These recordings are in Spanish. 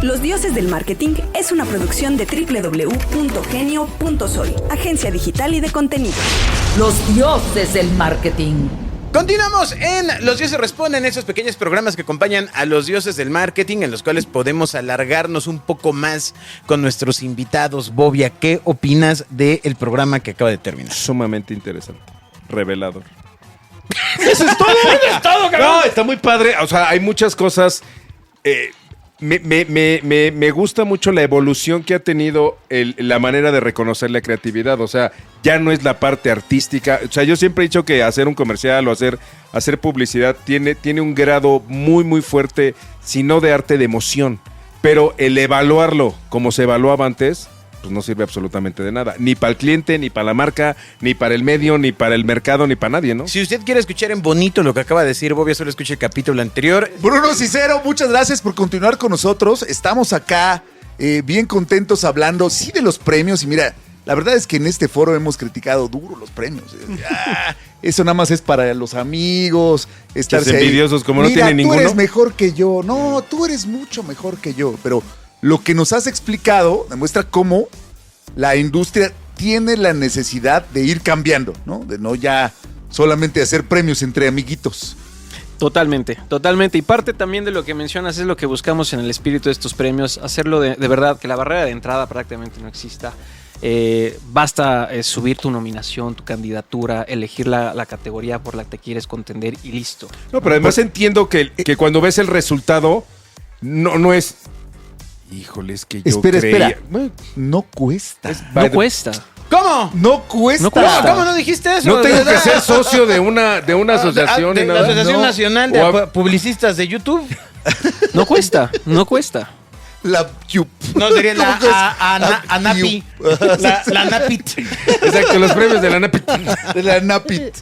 Los Dioses del Marketing es una producción de www.genio.soy, agencia digital y de contenido. Los Dioses del Marketing. Continuamos en Los Dioses Responden, esos pequeños programas que acompañan a los dioses del marketing, en los cuales podemos alargarnos un poco más con nuestros invitados. Bobia, ¿qué opinas del programa que acaba de terminar? Sumamente interesante, revelador. Eso es todo, cabrón. No, está muy padre, o sea, hay muchas cosas. Me gusta mucho la evolución que ha tenido la manera de reconocer la creatividad. O sea, ya no es la parte artística. O sea, yo siempre he dicho que hacer un comercial o hacer publicidad tiene un grado muy, muy fuerte, si no de arte, de emoción. Pero el evaluarlo como se evaluaba antes, pues no sirve absolutamente de nada. Ni para el cliente, ni para la marca, ni para el medio, ni para el mercado, ni para nadie, ¿no? Si usted quiere escuchar en bonito lo que acaba de decir Bobia, solo escuche el capítulo anterior. Bruno Cicero, muchas gracias por continuar con nosotros. Estamos acá bien contentos hablando, sí, de los premios. Y mira, la verdad es que en este foro hemos criticado duro los premios. Eso nada más es para los amigos, estarse ahí. Envidiosos, como no Mira, tienen ninguno. tú eres mejor que yo. No, tú eres mucho mejor que yo. Pero lo que nos has explicado demuestra cómo la industria tiene la necesidad de ir cambiando, ¿no? De no ya solamente hacer premios entre amiguitos. Totalmente. Y parte también de lo que mencionas es lo que buscamos en el espíritu de estos premios, hacerlo de verdad, que la barrera de entrada prácticamente no exista. Basta subir tu nominación, tu candidatura, elegir la categoría por la que te quieres contender y listo. No, pero además entiendo que cuando ves el resultado, no es... Híjole, es que yo Espera. No cuesta. No cuesta. ¿Cómo? No cuesta. No cuesta. ¿Cómo no dijiste eso? No tengo que ser socio de una asociación. De ni la nada. Asociación No. Nacional de Publicistas de YouTube. No cuesta. La Cube. No, sería ¿Cómo que es? ANAPI. La NAPIT. Exacto, los premios de la NAPIT. De la Napit.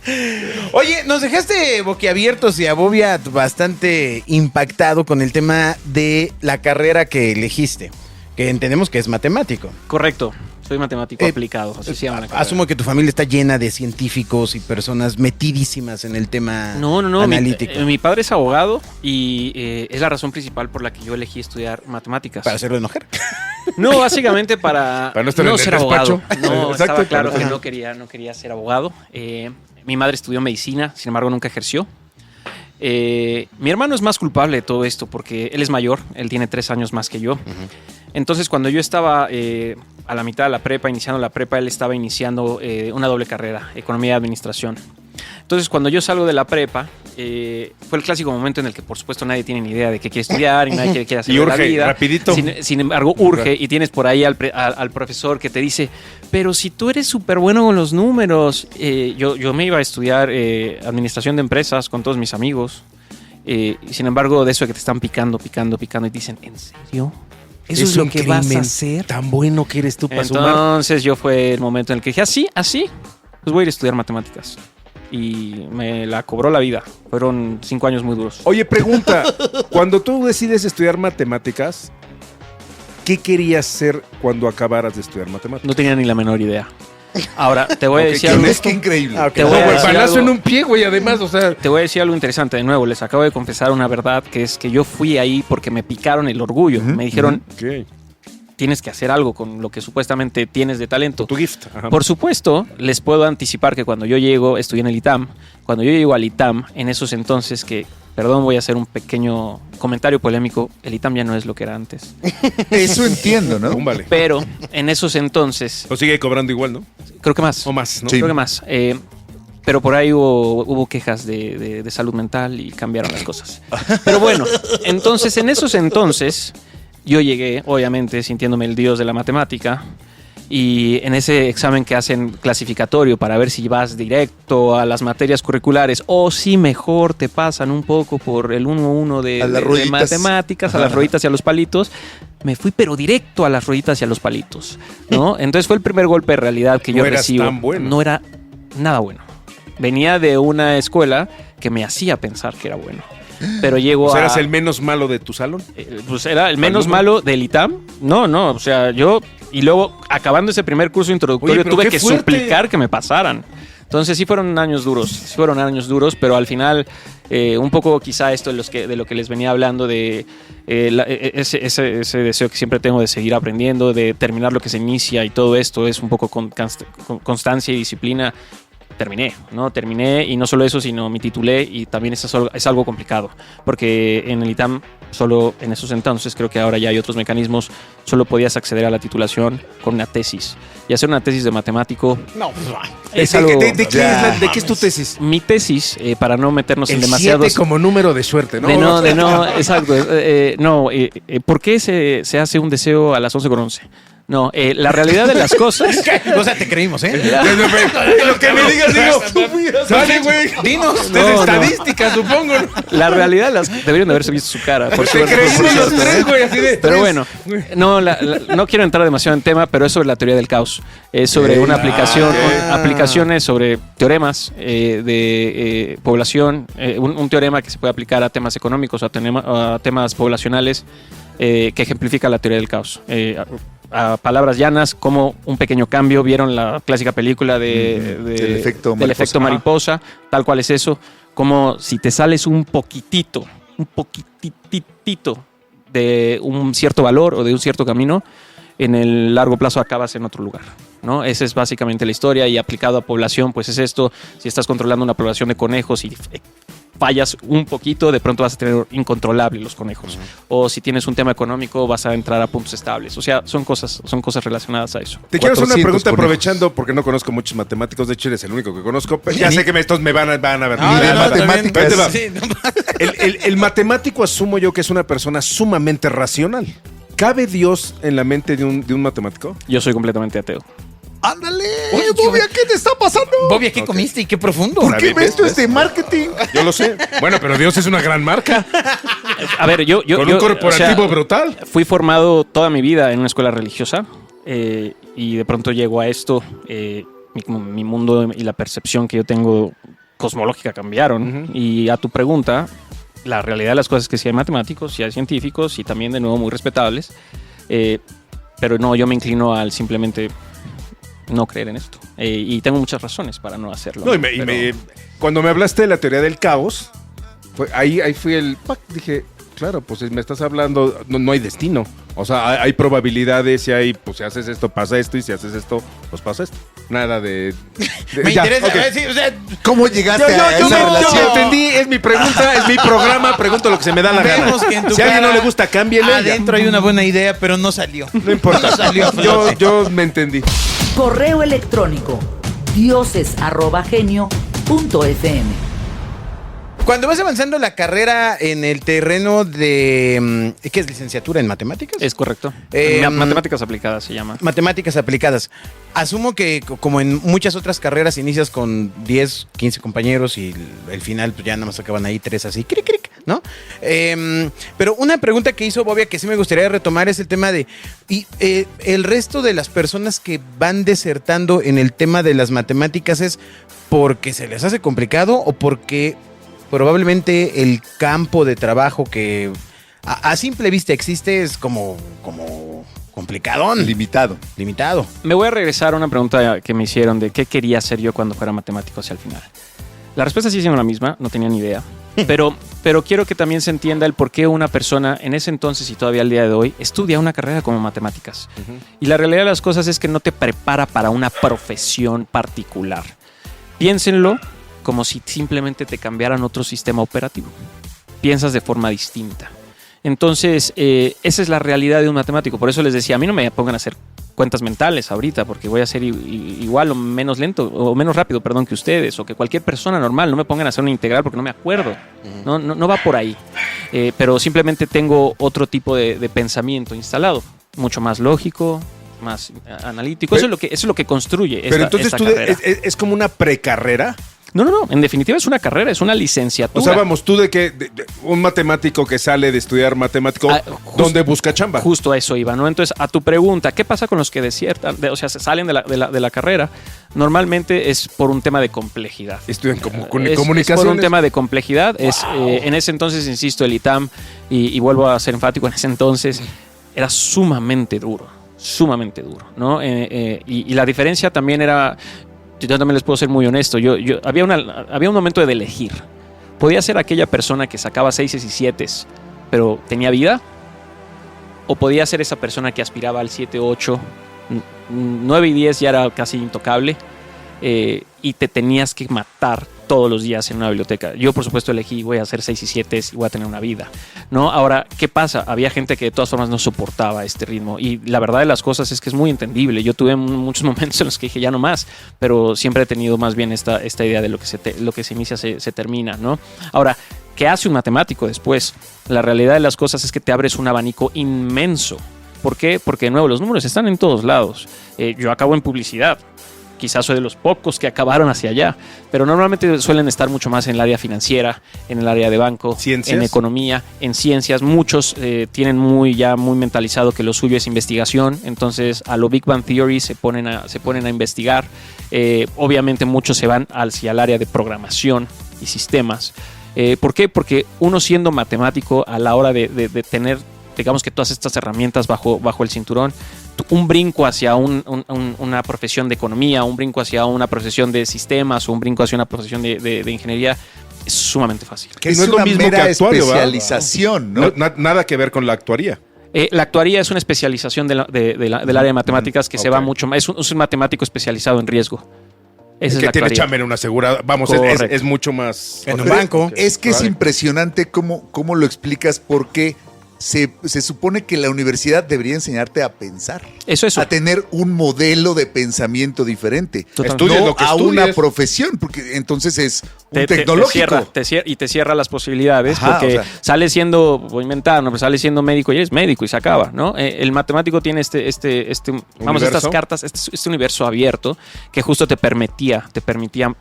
Oye, nos dejaste boquiabiertos y a Bobia bastante impactado con el tema de la carrera que elegiste, que entendemos que es matemático. Correcto. Soy matemático aplicado, así se llama la carrera. Asumo que tu familia está llena de científicos y personas metidísimas en el tema No. analítico. Mi padre es abogado y es la razón principal por la que yo elegí estudiar matemáticas. Para hacerlo enojar. No, básicamente para no estar en el ser abogado. despacho. No, Exacto, estaba claro para- que no quería ser abogado. Mi madre estudió medicina, sin embargo nunca ejerció. Mi hermano es más culpable de todo esto porque él es mayor, él tiene 3 años más que yo. Entonces, cuando yo estaba a la mitad de la prepa, iniciando la prepa, él estaba iniciando una doble carrera, economía y administración. Entonces, cuando yo salgo de la prepa, fue el clásico momento en el que, por supuesto, nadie tiene ni idea de qué quiere estudiar y nadie quiere hacer Y de la urge, vida. rapidito. Sin embargo, urge y tienes por ahí al profesor que te dice, pero si tú eres súper bueno con los números, yo me iba a estudiar administración de empresas con todos mis amigos. Y sin embargo, de eso de que te están picando y dicen, ¿en serio? ¿Eso es lo que vas a hacer? Tan bueno que eres tú para sumar. Entonces yo fue el momento en el que dije, así, pues voy a ir a estudiar matemáticas. Y me la cobró la vida. Fueron 5 años muy duros. Oye, pregunta, cuando tú decides estudiar matemáticas, ¿qué querías ser cuando acabaras de estudiar matemáticas? No tenía ni la menor idea. Ahora, te voy a decir algo. Es que increíble. Te voy a decir Balazo algo. en un pie, güey, además, o sea... Te voy a decir algo interesante. De nuevo, les acabo de confesar una verdad, que es que yo fui ahí porque me picaron el orgullo. Me dijeron, Ok. tienes que hacer algo con lo que supuestamente tienes de talento. Tu gift. Ajá. Por supuesto, les puedo anticipar que cuando yo llego, estudié en el ITAM, cuando yo llego al ITAM, en esos entonces que, perdón, voy a hacer un pequeño comentario polémico, el ITAM ya no es lo que era antes. Eso entiendo, ¿no? Vale. Pero en esos entonces, O sigue cobrando igual, ¿no? creo que más. O más, ¿no? Sí. Creo que más. Pero por ahí hubo quejas de salud mental y cambiaron las cosas. Pero bueno, entonces en esos entonces yo llegué, obviamente, sintiéndome el dios de la matemática. Y en ese examen que hacen clasificatorio para ver si vas directo a las materias curriculares o si mejor te pasan un poco por el 1-1 A las de rueditas. matemáticas, a las rueditas y a los palitos, me fui pero directo a las rueditas y a los palitos, ¿no? Entonces fue el primer golpe de realidad que yo No eras recibo. tan bueno. No era nada bueno. Venía de una escuela que me hacía pensar que era bueno. Pero llego O sea, a... eras el menos malo de tu salón. Pues era el menos ¿Alumno? malo del ITAM. No, o sea, yo... Y luego, acabando ese primer curso introductorio, Oye, pero tuve qué que fuerte. suplicar que me pasaran. Entonces sí fueron años duros, pero al final un poco quizá esto de lo que les venía hablando de ese deseo que siempre tengo de seguir aprendiendo, de terminar lo que se inicia y todo esto es un poco con constancia y disciplina. Terminé y no solo eso, sino me titulé y también es algo complicado, porque en el ITAM solo en esos entonces, creo que ahora ya hay otros mecanismos, solo podías acceder a la titulación con una tesis y hacer una tesis de matemático. No, es algo, ¿De qué es tu tesis? mi tesis, para no meternos en El demasiados 7 como número de suerte, ¿no? exacto. ¿Por qué se hace un deseo a las 11:11? No, la realidad de las cosas. O sea, te creímos, ¿eh? Lo que me digas, digo. Sale, güey. Dinos. No, Estadística, supongo. La realidad de las. Deberían de haberse visto su cara. Por Te suerte, creímos por los cierto, tres, güey, así de. Pero bueno, no quiero entrar demasiado en tema, pero es sobre la teoría del caos. Es sobre una aplicación, aplicaciones sobre teoremas de población, un teorema que se puede aplicar a temas económicos, a temas poblacionales, que ejemplifica la teoría del caos. A palabras llanas, como un pequeño cambio. ¿Vieron la clásica película del efecto mariposa? Tal cual es eso. Como si te sales un poquitito de un cierto valor o de un cierto camino, en el largo plazo acabas en otro lugar, ¿no? Esa es básicamente la historia, y aplicado a población, pues es esto. Si estás controlando una población de conejos y fallas un poquito, de pronto vas a tener incontrolable los conejos. O si tienes un tema económico, vas a entrar a puntos estables. O sea, son cosas relacionadas a eso. Te quiero hacer una 400 pregunta conejos. aprovechando, porque no conozco muchos matemáticos. De hecho, eres el único que conozco. Pero ya sé que estos me van a ver. matemáticas. Ahí te va. Sí, no. El matemático asumo yo que es una persona sumamente racional. ¿Cabe Dios en la mente de un matemático? Yo soy completamente ateo. ¡Ándale! Oye, Bobia, ¿qué te está pasando? Bobia, ¿qué comiste y qué profundo? ¿Por qué ves esto es de marketing? Yo lo sé. Bueno, pero Dios es una gran marca. A ver, yo Con un corporativo brutal. Fui formado toda mi vida en una escuela religiosa, y de pronto llego a esto. Mi mundo y la percepción que yo tengo cosmológica cambiaron. Y a tu pregunta, la realidad de las cosas es que sí hay matemáticos, sí hay científicos, y también de nuevo muy respetables, pero no, yo me inclino al simplemente no creer en esto, y tengo muchas razones para no hacerlo. No, cuando me hablaste de la teoría del caos, ahí fui dije, claro, pues me estás hablando, no hay destino. O sea, hay probabilidades, y hay, pues si haces esto, pasa esto, y si haces esto, pues pasa esto. Nada de Me ya, interesa. ok. Sí, o sea, ¿Cómo llegaste a Yo esa me relación? entendí, es mi pregunta, es mi programa, pregunto lo que se me da la gana. vemos que en tu Si a alguien no cara le gusta, cámbiale. adentro hay una buena idea, pero no salió. No importa. No salió a flote. Yo me entendí. Correo electrónico dioses@genio.fm. Cuando vas avanzando la carrera en el terreno de... ¿Qué es? ¿Licenciatura en matemáticas? Es correcto. Matemáticas aplicadas se llama. Matemáticas aplicadas. Asumo que como en muchas otras carreras inicias con 10, 15 compañeros y el final pues ya nada más acaban ahí 3 así, cric, cric, ¿no? Pero una pregunta que hizo Bobia que sí me gustaría retomar es el tema de... el resto de las personas que van desertando en el tema de las matemáticas, ¿es porque se les hace complicado o porque probablemente el campo de trabajo que a simple vista existe es como complicadón? Limitado. Limitado. Me voy a regresar a una pregunta que me hicieron de qué quería hacer yo cuando fuera matemático hacia el final. La respuesta sigue siendo la misma, no tenía ni idea. Pero quiero que también se entienda el por qué una persona en ese entonces y todavía al día de hoy estudia una carrera como matemáticas. Y la realidad de las cosas es que no te prepara para una profesión particular. Piénsenlo como si simplemente te cambiaran otro sistema operativo. Piensas de forma distinta. Entonces, esa es la realidad de un matemático. Por eso les decía, a mí no me pongan a hacer cuentas mentales ahorita, porque voy a ser igual o menos lento, o menos rápido, perdón, que ustedes, o que cualquier persona normal. No me pongan a hacer una integral porque no me acuerdo. No va por ahí. Pero simplemente tengo otro tipo de pensamiento instalado, mucho más lógico, más analítico. Eso es lo que construye Pero entonces esta tú carrera. es como una precarrera. No. En definitiva es una carrera, es una licenciatura. O sea, vamos, tú de un matemático que sale de estudiar matemático, ¿dónde busca chamba? Justo a eso iba, ¿no? Entonces, a tu pregunta, ¿qué pasa con los que desiertan? O sea, se salen de la carrera. Normalmente es por un tema de complejidad. Estudian Es comunicaciones. por un tema de complejidad. En ese entonces, insisto, el ITAM, y vuelvo a ser enfático, en ese entonces era sumamente duro, ¿no? Y la diferencia también era... yo también les puedo ser muy honesto. Había un momento de elegir. Podía ser aquella persona que sacaba 6 y 7, pero tenía vida. O podía ser esa persona que aspiraba al 7, 8, 9 y 10 ya era casi intocable. Y te tenías que matar todos los días en una biblioteca. Yo, por supuesto, elegí, voy a hacer 6 y 7 y voy a tener una vida, ¿no? Ahora, ¿qué pasa? Había gente que de todas formas no soportaba este ritmo y la verdad de las cosas es que es muy entendible. Yo tuve muchos momentos en los que dije ya no más, pero siempre he tenido más bien esta idea de lo que se inicia se termina, ¿no? Ahora, ¿qué hace un matemático después? La realidad de las cosas es que te abres un abanico inmenso. ¿Por qué? Porque, de nuevo, los números están en todos lados. Yo acabo en publicidad. Quizás soy de los pocos que acabaron hacia allá, pero normalmente suelen estar mucho más en el área financiera, en el área de banco, ¿Ciencias? En economía, en ciencias. Muchos tienen muy mentalizado que lo suyo es investigación, entonces a lo Big Bang Theory se ponen a investigar. Obviamente muchos se van hacia el área de programación y sistemas. ¿Por qué? Porque uno siendo matemático a la hora de tener, digamos que todas estas herramientas bajo el cinturón, un brinco hacia una profesión de economía, un brinco hacia una profesión de sistemas o un brinco hacia una profesión de ingeniería es sumamente fácil. Que Y es no es lo una mismo mera que actuario, ¿verdad? especialización, ¿no? Nada que ver con la actuaría. La actuaría es una especialización del área de matemáticas que se va mucho más. Es un matemático especializado en riesgo. Esa es Que la tiene actuaría. chamba en una asegurada. Vamos, es mucho más. En un Pero banco. Es que es Claro. impresionante cómo lo explicas, porque se supone que la universidad debería enseñarte a pensar, Eso. a tener un modelo de pensamiento diferente, Totalmente. Estudies no lo que a estudies. una profesión, porque entonces es un Te tecnológico. cierra las posibilidades. Ajá, porque o sea. sale siendo, voy a inventar, ¿no? Pero sale siendo médico y eres médico y se acaba, ¿no? El matemático tiene estas ¿Universo? cartas, este universo abierto que justo te permitía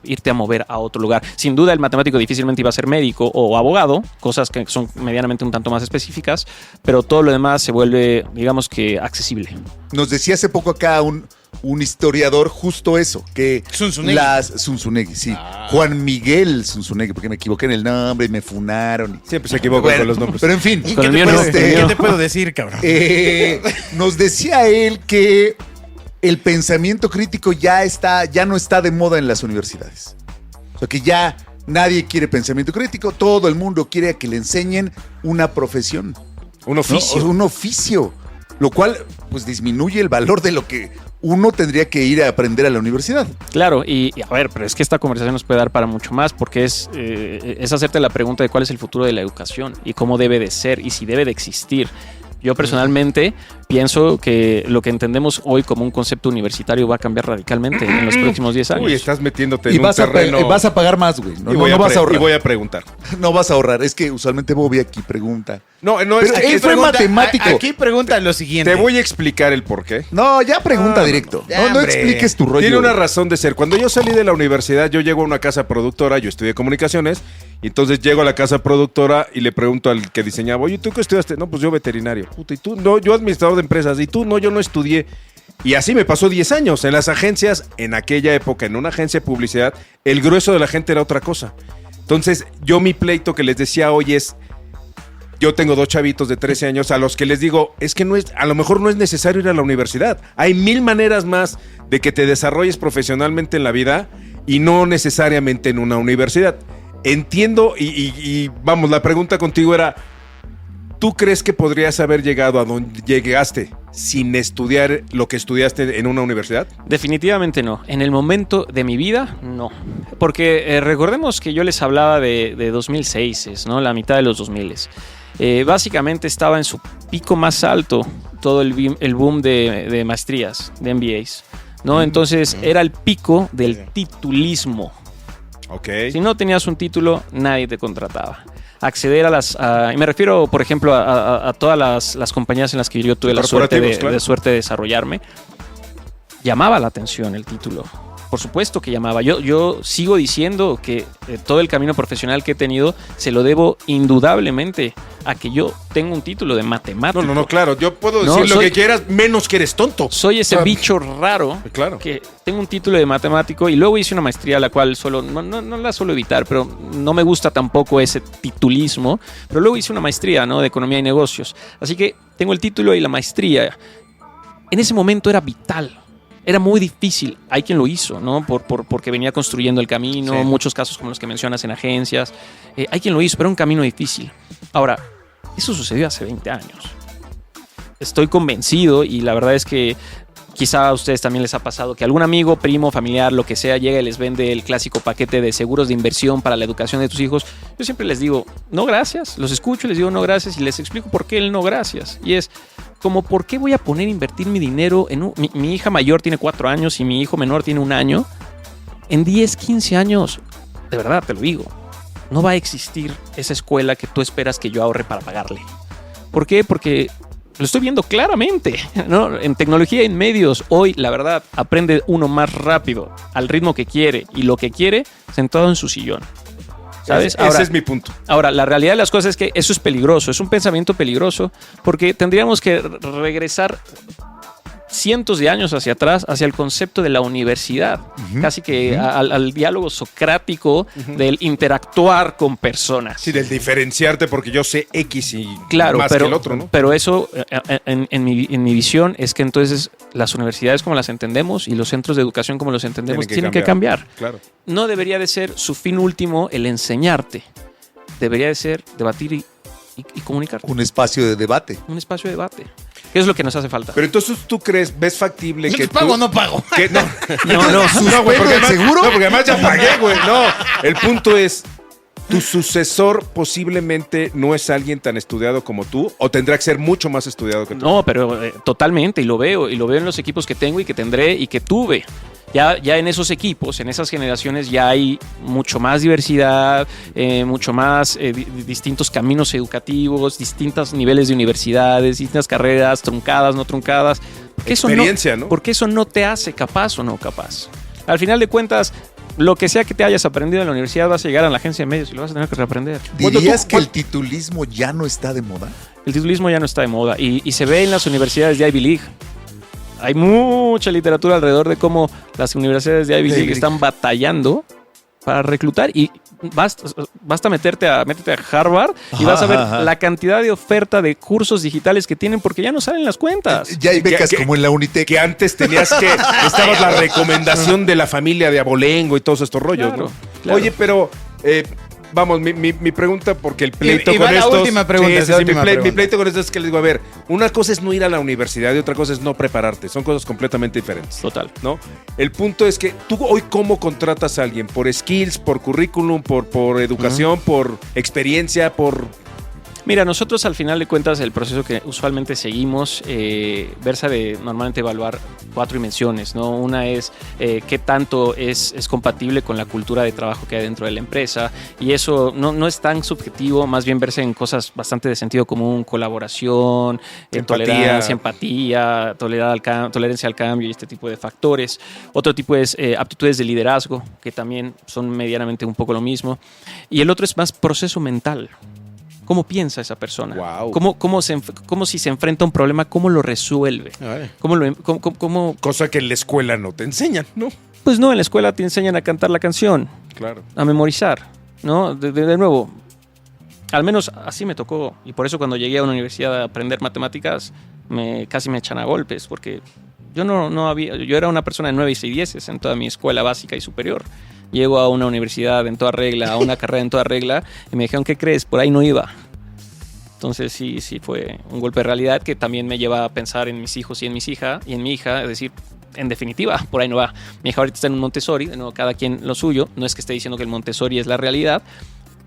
irte a mover a otro lugar. Sin duda el matemático difícilmente iba a ser médico o abogado, cosas que son medianamente un tanto más específicas, pero todo lo demás se vuelve, digamos que, accesible. Nos decía hace poco acá un historiador justo eso, que Zunzunegui. Zunzunegui, sí. Juan Miguel Zunzunegui, porque me equivoqué en el nombre y me funaron. Siempre se equivocan Bueno, con los nombres. Pero en fin, Con el mío no, ¿Qué con el mío. te puedo decir, cabrón? nos decía él que el pensamiento crítico ya no está de moda en las universidades. O sea, que ya nadie quiere pensamiento crítico, todo el mundo quiere que le enseñen una profesión. Un ¿no? oficio. O un oficio, lo cual pues disminuye el valor de lo que uno tendría que ir a aprender a la universidad. Claro, y a ver, pero es que esta conversación nos puede dar para mucho más, porque es hacerte la pregunta de cuál es el futuro de la educación y cómo debe de ser y si debe de existir. Yo personalmente pienso que lo que entendemos hoy como un concepto universitario va a cambiar radicalmente en los próximos 10 años. Uy, estás metiéndote Y en un vas terreno. a pagar más, güey. No, y no, voy no a vas a ahorrar. Y voy a preguntar. No vas a ahorrar. Es que usualmente Bobby aquí pregunta. No Pero es él fue matemático. Aquí pregunta lo siguiente. Te voy a explicar el por qué. No, ya pregunta directo. ya, No hombre. expliques tu rollo. Tiene una razón de ser. Cuando yo salí de la universidad, yo llego a una casa productora, yo estudié comunicaciones, y entonces llego a la casa productora y le pregunto al que diseñaba, oye, ¿tú qué estudiaste? No, pues yo veterinario. Puta, ¿y tú? No, yo administrador de empresas. ¿Y tú? No, yo no estudié. Y así me pasó 10 años. En las agencias, en aquella época, en una agencia de publicidad, el grueso de la gente era otra cosa. Entonces, yo mi pleito que les decía hoy es, yo tengo 2 chavitos de 13 años a los que les digo, es que a lo mejor no es necesario ir a la universidad. Hay 1000 maneras más de que te desarrolles profesionalmente en la vida y no necesariamente en una universidad. Entiendo y vamos, la pregunta contigo era, ¿tú crees que podrías haber llegado a donde llegaste sin estudiar lo que estudiaste en una universidad? Definitivamente no. En el momento de mi vida, no. Porque recordemos que yo les hablaba de 2006, ¿no? La mitad de los 2000. Básicamente estaba en su pico más alto todo el boom de maestrías, de MBAs, ¿no? Entonces era el pico del titulismo. Ok. Si no tenías un título, nadie te contrataba. Acceder y me refiero, por ejemplo, a todas las compañías en las que yo tuve la suerte Corporativos, claro. de desarrollarme, llamaba la atención el título. Por supuesto que llamaba. Yo sigo diciendo que todo el camino profesional que he tenido se lo debo indudablemente a que yo tengo un título de matemático. No, claro. Yo puedo No, decir lo soy- que quieras, menos que eres tonto. Soy ese bicho raro Claro. que tengo un título de matemático y luego hice una maestría la cual no la suelo evitar, pero no me gusta tampoco ese titulismo. Pero luego hice una maestría, ¿no? De economía y negocios. Así que tengo el título y la maestría. En ese momento era vital Era muy difícil. Hay quien lo hizo, ¿no? Porque venía construyendo el camino, Sí. muchos casos como los que mencionas en agencias. Hay quien lo hizo, pero era un camino difícil. Ahora, eso sucedió hace 20 años. Estoy convencido y la verdad es que quizá a ustedes también les ha pasado que algún amigo, primo, familiar, lo que sea, llega y les vende el clásico paquete de seguros de inversión para la educación de tus hijos. Yo siempre les digo, no gracias. Los escucho y les digo no gracias y les explico por qué el no gracias. Y es como, ¿por qué voy a poner a invertir mi dinero en mi hija mayor tiene 4 años y mi hijo menor tiene 1 año? En 10, 15 años, de verdad te lo digo, no va a existir esa escuela que tú esperas que yo ahorre para pagarle. ¿Por qué? Porque lo estoy viendo claramente, ¿no? En tecnología y en medios, hoy, la verdad, aprende uno más rápido, al ritmo que quiere y lo que quiere, sentado en su sillón. ¿Sabes? Ese es mi punto. Ahora, la realidad de las cosas es que eso es peligroso, es un pensamiento peligroso, porque tendríamos que regresar cientos de años hacia atrás, hacia el concepto de la universidad, casi que al diálogo socrático del interactuar con personas. Sí, del diferenciarte porque yo sé X y Claro, más pero, que el otro, ¿no? pero eso, en mi visión, es que entonces las universidades como las entendemos y los centros de educación como los entendemos tienen que cambiar. Claro. No debería de ser su fin último el enseñarte. Debería de ser debatir y comunicar. Un espacio de debate. Un espacio de debate. ¿Qué es lo que nos hace falta? Pero entonces tú ves factible que tú... ¿Pago o no pago? que no, No, güey, porque ¿el además, seguro? no, porque además ya pagué, güey. No, el punto es, tu sucesor posiblemente no es alguien tan estudiado como tú o tendrá que ser mucho más estudiado que tú. No, pero totalmente, y lo veo en los equipos que tengo y que tendré y que tuve. Ya en esos equipos, en esas generaciones, ya hay mucho más diversidad, mucho más distintos caminos educativos, distintos niveles de universidades, distintas carreras, truncadas, no truncadas. Porque Experiencia, ¿no? Porque eso no te hace capaz o no capaz. Al final de cuentas, lo que sea que te hayas aprendido en la universidad, vas a llegar a la agencia de medios y lo vas a tener que reaprender. ¿Dirías que el titulismo ya no está de moda? El titulismo ya no está de moda y se ve en las universidades de Ivy League. Hay mucha literatura alrededor de cómo las universidades de Ivy League están batallando para reclutar y basta métete a Harvard y vas a ver la cantidad de oferta de cursos digitales que tienen porque ya no salen las cuentas. Ya hay becas Que- como en la Unitec. Que antes necesitabas la recomendación de la familia de Abolengo y todos estos rollos, Claro, ¿no? claro. Oye, pero vamos, mi pregunta, porque el pleito Y va con la estos... última pregunta, Sí, es la última mi pregunta. pleito con estos es que les digo, a ver, una cosa es no ir a la universidad y otra cosa es no prepararte. Son cosas completamente diferentes. Total. ¿No? El punto es que tú hoy cómo contratas a alguien, por skills, por currículum, por educación, por experiencia, por... Mira, nosotros al final de cuentas el proceso que usualmente seguimos versa de normalmente evaluar 4 dimensiones, ¿no? Una es qué tanto es compatible con la cultura de trabajo que hay dentro de la empresa y eso no es tan subjetivo, más bien verse en cosas bastante de sentido común, colaboración, tolerancia, empatía, tolerancia al cambio y este tipo de factores. Otro tipo es aptitudes de liderazgo, que también son medianamente un poco lo mismo. Y el otro es más proceso mental. ¿Cómo piensa esa persona? Wow. ¿Cómo si se enfrenta a un problema, cómo lo resuelve? ¿Cómo? Cosa que en la escuela no te enseñan, ¿no? Pues no, en la escuela te enseñan a cantar la canción, Claro. a memorizar, ¿no? De nuevo, al menos así me tocó. Y por eso cuando llegué a una universidad a aprender matemáticas, casi me echan a golpes, porque yo yo era una persona de 9 y 10 en toda mi escuela básica y superior. Llego a una universidad en toda regla, a una carrera en toda regla, y me dijeron, ¿qué crees? Por ahí no iba. Entonces sí fue un golpe de realidad que también me lleva a pensar en mis hijos y en mi hija, es decir, en definitiva, por ahí no va. Mi hija ahorita está en un Montessori, de nuevo, cada quien lo suyo. No es que esté diciendo que el Montessori es la realidad.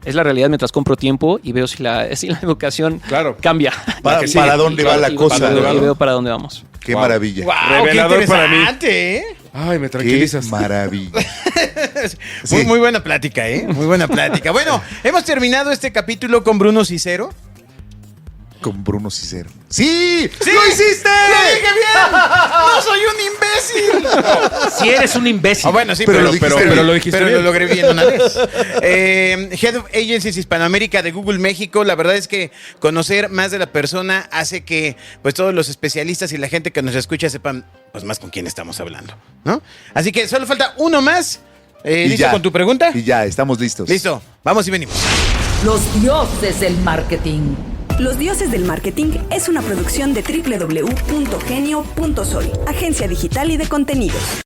Es la realidad mientras compro tiempo y veo si la educación cambia. ¿Para dónde va la cosa? Y veo para dónde vamos. Qué maravilla. ¡Wow! Revelador ¡Qué para mí. interesante, ¿eh? Ay, me Qué tranquilizas. maravilla. Muy, Sí. muy buena plática, ¿eh? Muy buena plática. Bueno, hemos terminado este capítulo con Bruno Cicero. Con Bruno Cicero. ¡Sí! ¡Sí! ¡Lo hiciste! ¡Lo dije bien! ¡No soy un imbécil! Si eres un imbécil. Ah, bueno, sí, Pero pero, lo dijiste pero bien. lo dijiste bien. Pero lo logré bien una vez. Head of Agencies Hispanoamérica de Google México. La verdad es que conocer más de la persona hace que pues todos los especialistas y la gente que nos escucha sepan pues más con quién estamos hablando, ¿no? Así que solo falta uno más. Y ¿Listo ya. con tu pregunta? Y ya, estamos listos. Listo. Vamos y venimos. Los dioses del marketing. Los Dioses del Marketing es una producción de www.genio.sol, agencia digital y de contenidos.